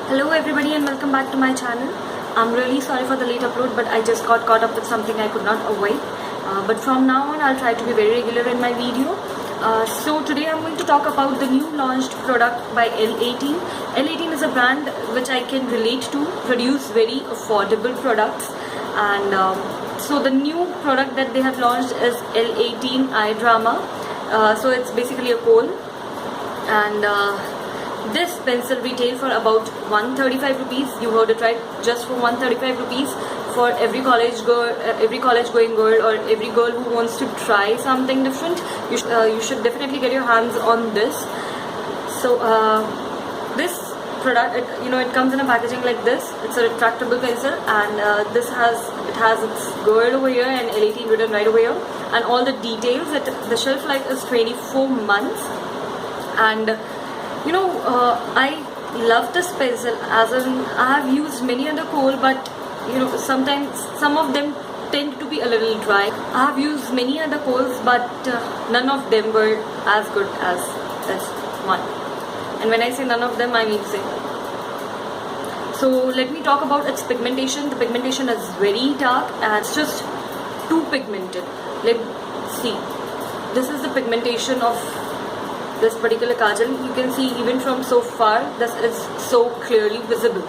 Hello everybody and welcome back to my channel. I'm really sorry for the late upload, but I just got caught up with something I could not avoid. But from now on I'll try to be very regular in my video. So today I'm going to talk about the new launched product by L18. L18 is a brand which I can relate to, produce very affordable products, and so the new product that they have launched is L18 Eye Drama. So it's basically a kohl, and this pencil retail for about 135 rupees. You heard it right, just for 135 rupees for every college going girl, or every girl who wants to try something different. You should definitely get your hands on this. So this product, it comes in a packaging like this. It's a retractable pencil, and it has its girl over here and L18 written right over here, and all the details. The shelf life is 24 months, and I love this pencil, as in I have used many other kohl, but sometimes some of them tend to be a little dry. I have used many other kohls, but none of them were as good as this one. And when I say none of them, I mean say. So let me talk about its pigmentation. The pigmentation is very dark and it's just too pigmented. Let's see. This is the pigmentation of this particular kajal. You can see even from so far, this is so clearly visible,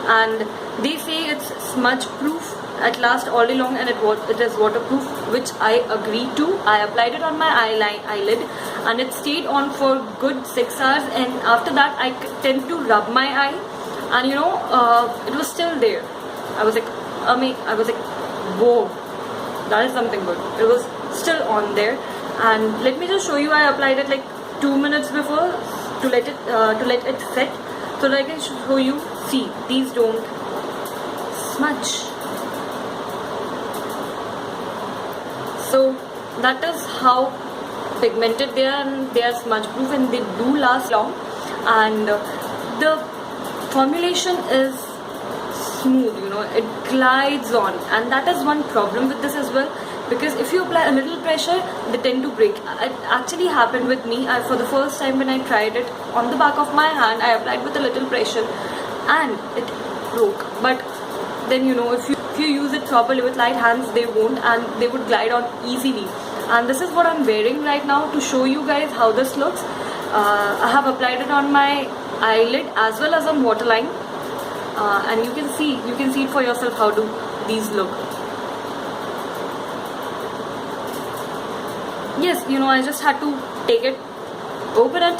and they say it's smudge proof at last all day long, and it is waterproof, which I agree to. I applied it on my eyelid and it stayed on for good 6 hours, and after that I tend to rub my eye, and it was still there. I was like, whoa, that is something good. It was still on there. And let me just show you. I applied it like 2 minutes before to let it set, so that I can show you. See, these don't smudge. So that is how pigmented they are, and they are smudge proof, and they do last long, and the formulation is smooth, it glides on, and that is one problem with this as well, because if you apply a little pressure, they tend to break. It actually happened with me. For the first time when I tried it on the back of my hand, I applied with a little pressure and it broke. But then if you use it properly with light hands, they won't, and they would glide on easily. And this is what I'm wearing right now to show you guys how this looks. I have applied it on my eyelid as well as on waterline, and you can see it for yourself how do these look. Yes, I just had to take it, open it,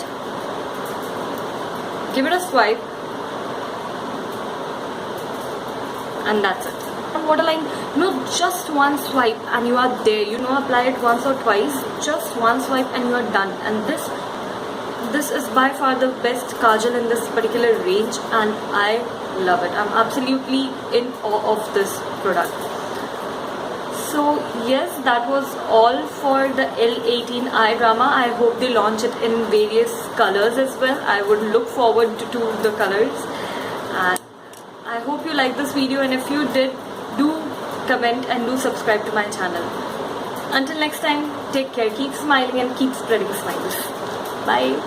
give it a swipe, and that's it. On waterline, just one swipe and you are there. Apply it once or twice, just one swipe and you are done. And this is by far the best kajal in this particular range, and I love it. I'm absolutely in awe of this product. So yes, that was all for the L18 Eye Drama. I hope they launch it in various colors as well. I would look forward to the colors, and I hope you like this video, and if you did, do comment and do subscribe to my channel. Until next time, take care, keep smiling and keep spreading smiles. Bye.